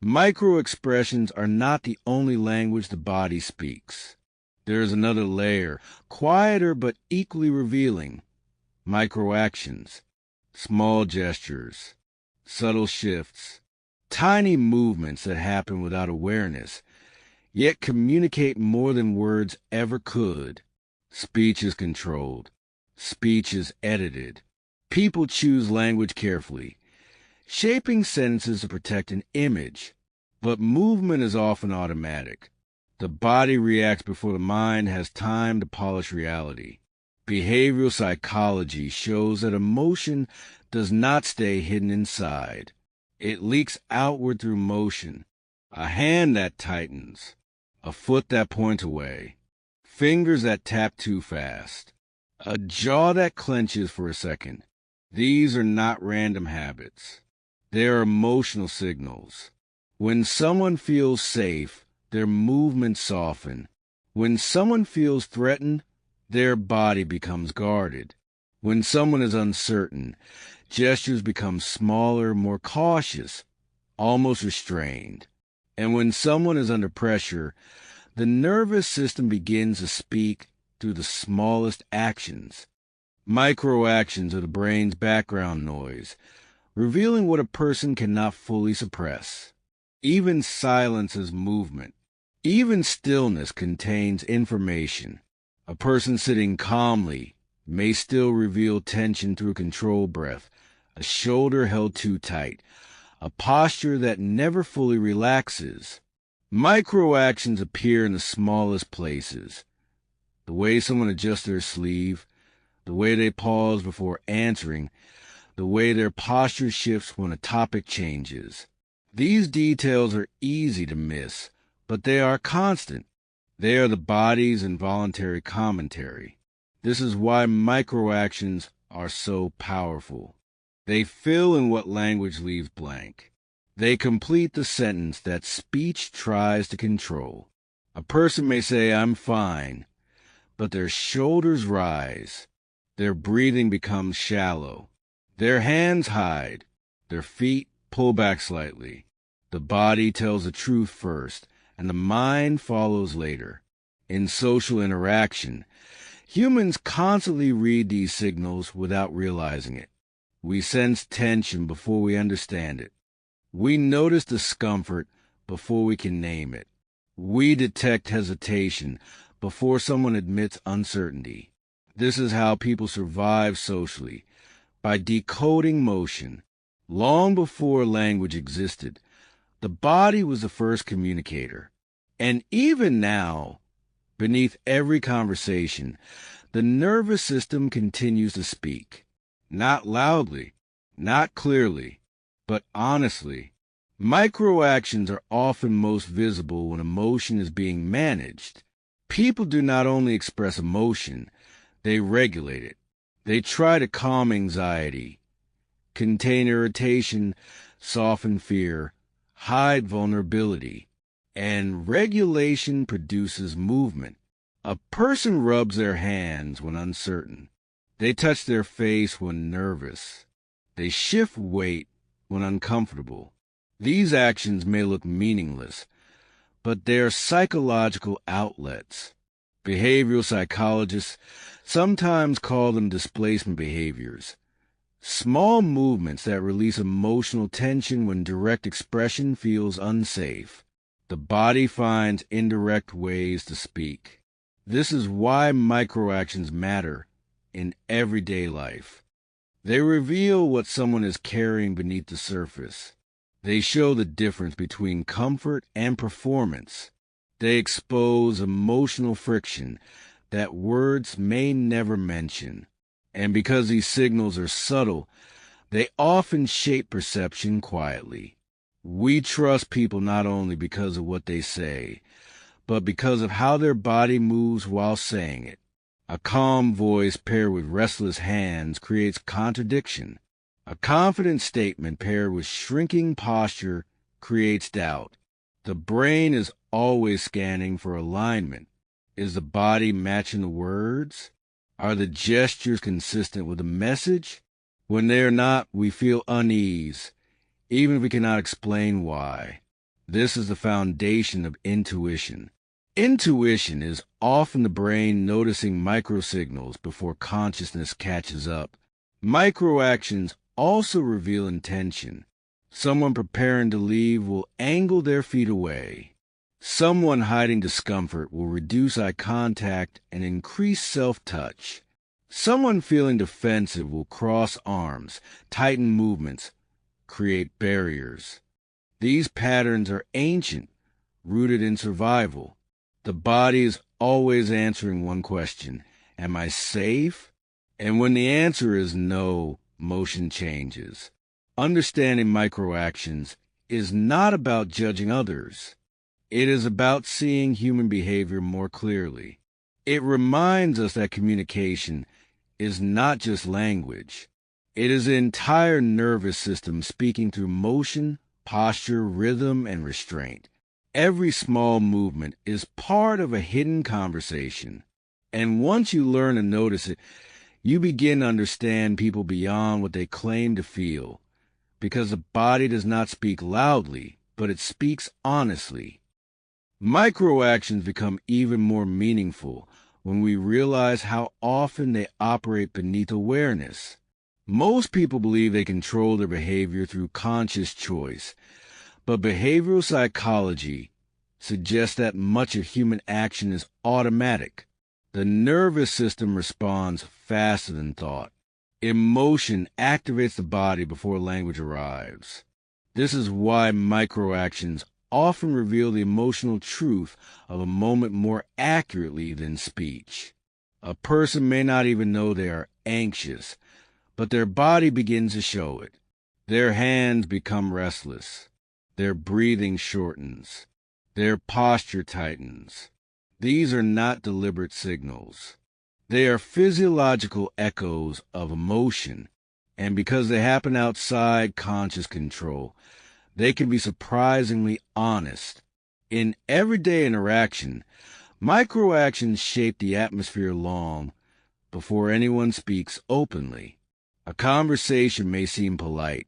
Microexpressions are not the only language the body speaks. There is another layer, quieter but equally revealing. Microactions, small gestures, subtle shifts, tiny movements that happen without awareness, yet communicate more than words ever could. Speech is controlled. Speech is edited. People choose language carefully, shaping sentences to protect an image. But movement is often automatic. The body reacts before the mind has time to polish reality. Behavioral psychology shows that emotion does not stay hidden inside. It leaks outward through motion. A hand that tightens, a foot that points away, fingers that tap too fast, a jaw that clenches for a second. These are not random habits. They are emotional signals. When someone feels safe, their movements soften. When someone feels threatened, their body becomes guarded. When someone is uncertain, gestures become smaller, more cautious, almost restrained. And when someone is under pressure, the nervous system begins to speak through the smallest actions. Microactions are the brain's background noise, revealing what a person cannot fully suppress. Even silence is movement. Even stillness contains information. A person sitting calmly may still reveal tension through a controlled breath, a shoulder held too tight, a posture that never fully relaxes. Microactions appear in the smallest places. The way someone adjusts their sleeve, the way they pause before answering, the way their posture shifts when a topic changes. These details are easy to miss, but they are constant. They are the body's involuntary commentary. This is why microactions are so powerful. They fill in what language leaves blank. They complete the sentence that speech tries to control. A person may say, "I'm fine," but their shoulders rise. Their breathing becomes shallow. Their hands hide. Their feet pull back slightly. The body tells the truth first, and the mind follows later. In social interaction, humans constantly read these signals without realizing it. We sense tension before we understand it. We notice discomfort before we can name it. We detect hesitation before someone admits uncertainty. This is how people survive socially, by decoding motion. Long before language existed, the body was the first communicator. And even now, beneath every conversation, the nervous system continues to speak. Not loudly, not clearly, but honestly. Microactions are often most visible when emotion is being managed. People do not only express emotion, they regulate it. They try to calm anxiety, contain irritation, soften fear, hide vulnerability. And regulation produces movement. A person rubs their hands when uncertain. They touch their face when nervous. They shift weight when uncomfortable. These actions may look meaningless, but they are psychological outlets. Behavioral psychologists sometimes call them displacement behaviors. Small movements that release emotional tension when direct expression feels unsafe. The body finds indirect ways to speak. This is why microactions matter in everyday life. They reveal what someone is carrying beneath the surface. They show the difference between comfort and performance. They expose emotional friction that words may never mention. And because these signals are subtle, they often shape perception quietly. We trust people not only because of what they say, but because of how their body moves while saying it. A calm voice paired with restless hands creates contradiction. A confident statement paired with shrinking posture creates doubt. The brain is always scanning for alignment. Is the body matching the words? Are the gestures consistent with the message? When they are not, we feel unease, even if we cannot explain why. This is the foundation of intuition. Intuition is often the brain noticing microsignals before consciousness catches up. Microactions also reveal intention. Someone preparing to leave will angle their feet away. Someone hiding discomfort will reduce eye contact and increase self-touch. Someone feeling defensive will cross arms, tighten movements, create barriers. These patterns are ancient, rooted in survival. The body is always answering one question: am I safe? And when the answer is no, motion changes. Understanding microactions is not about judging others. It is about seeing human behavior more clearly. It reminds us that communication is not just language. It is the entire nervous system speaking through motion, posture, rhythm, and restraint. Every small movement is part of a hidden conversation. And once you learn to notice it, you begin to understand people beyond what they claim to feel. Because the body does not speak loudly, but it speaks honestly. Microactions become even more meaningful when we realize how often they operate beneath awareness. Most people believe they control their behavior through conscious choice, but behavioral psychology suggests that much of human action is automatic. The nervous system responds faster than thought. Emotion activates the body before language arrives. This is why microactions often reveal the emotional truth of a moment more accurately than speech. A person may not even know they are anxious, but their body begins to show it. Their hands become restless. Their breathing shortens. Their posture tightens. These are not deliberate signals. They are physiological echoes of emotion, and because they happen outside conscious control, they can be surprisingly honest. In everyday interaction, microactions shape the atmosphere long before anyone speaks openly. A conversation may seem polite,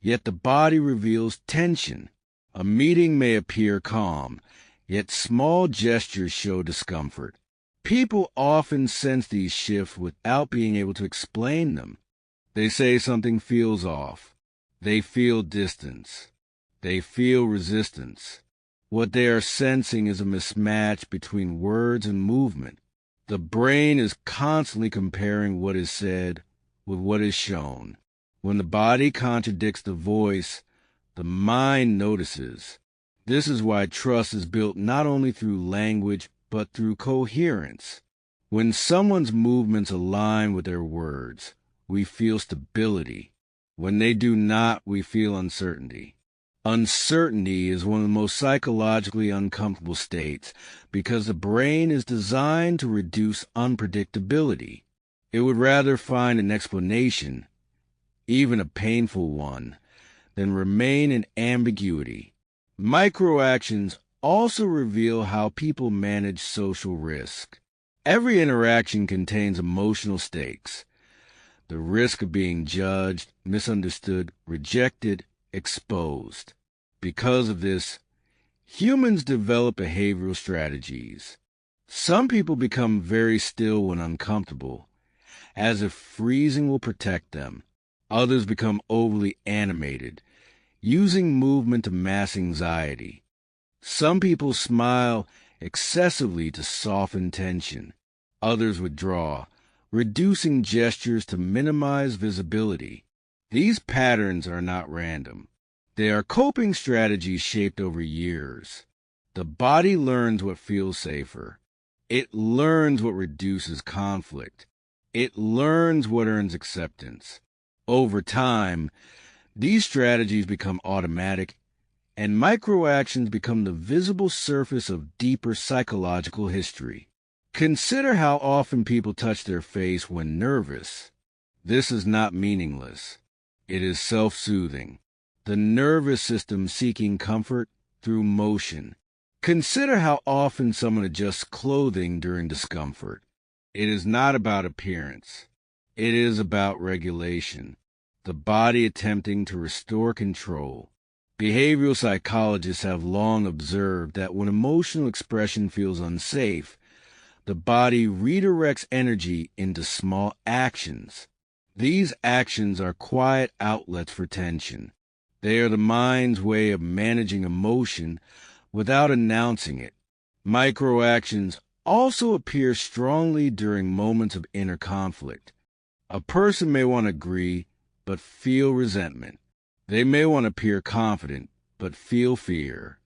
yet the body reveals tension. A meeting may appear calm, yet small gestures show discomfort. People often sense these shifts without being able to explain them. They say something feels off. They feel distance. They feel resistance. What they are sensing is a mismatch between words and movement. The brain is constantly comparing what is said with what is shown. When the body contradicts the voice, the mind notices. This is why trust is built not only through language, but through coherence. When someone's movements align with their words, we feel stability. When they do not, we feel uncertainty. Uncertainty is one of the most psychologically uncomfortable states because the brain is designed to reduce unpredictability. It would rather find an explanation, even a painful one, than remain in ambiguity. Microactions also reveal how people manage social risk. Every interaction contains emotional stakes. The risk of being judged, misunderstood, rejected, exposed. Because of this, humans develop behavioral strategies. Some people become very still when uncomfortable, as if freezing will protect them. Others become overly animated, using movement to mask anxiety. Some people smile excessively to soften tension. Others withdraw, reducing gestures to minimize visibility. These patterns are not random. They are coping strategies shaped over years. The body learns what feels safer. It learns what reduces conflict. It learns what earns acceptance. Over time, these strategies become automatic, and microactions become the visible surface of deeper psychological history. Consider how often people touch their face when nervous. This is not meaningless. It is self-soothing. The nervous system seeking comfort through motion. Consider how often someone adjusts clothing during discomfort. It is not about appearance. It is about regulation. The body attempting to restore control. Behavioral psychologists have long observed that when emotional expression feels unsafe, the body redirects energy into small actions. These actions are quiet outlets for tension. They are the mind's way of managing emotion without announcing it. Microactions also appear strongly during moments of inner conflict. A person may want to agree, but feel resentment. They may want to appear confident, but feel fear.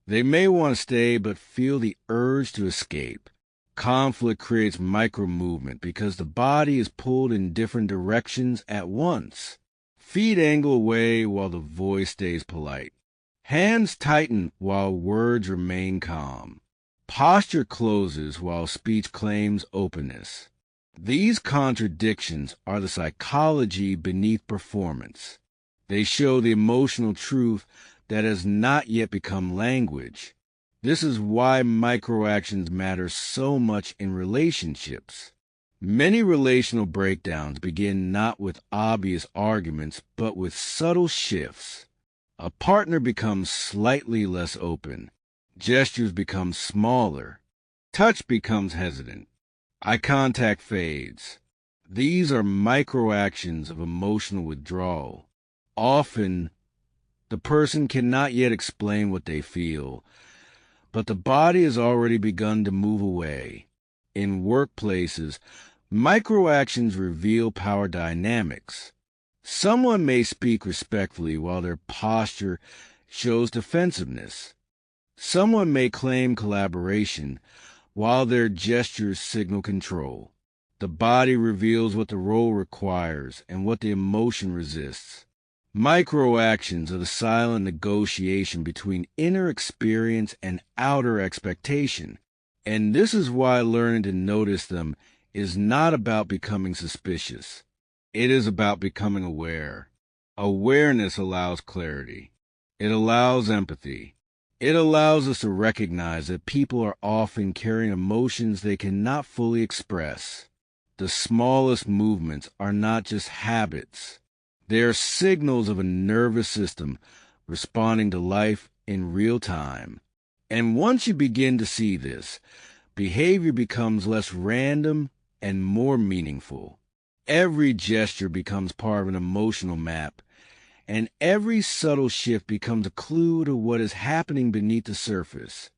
They may want to stay, but feel the urge to escape. Conflict creates micro-movement because the body is pulled in different directions at once. Feet angle away while the voice stays polite. Hands tighten while words remain calm. Posture closes while speech claims openness. These contradictions are the psychology beneath performance. They show the emotional truth that has not yet become language. This is why microactions matter so much in relationships. Many relational breakdowns begin not with obvious arguments, but with subtle shifts. A partner becomes slightly less open. Gestures become smaller. Touch becomes hesitant. Eye contact fades. These are microactions of emotional withdrawal. Often, the person cannot yet explain what they feel, but the body has already begun to move away. In workplaces, microactions reveal power dynamics. Someone may speak respectfully while their posture shows defensiveness. Someone may claim collaboration while their gestures signal control. The body reveals what the role requires and what the emotion resists. Microactions are the silent negotiation between inner experience and outer expectation. And this is why learning to notice them is not about becoming suspicious. It is about becoming aware. Awareness allows clarity. It allows empathy. It allows us to recognize that people are often carrying emotions they cannot fully express. The smallest movements are not just habits. They are signals of a nervous system responding to life in real time. And once you begin to see this, behavior becomes less random and more meaningful. Every gesture becomes part of an emotional map, and every subtle shift becomes a clue to what is happening beneath the surface.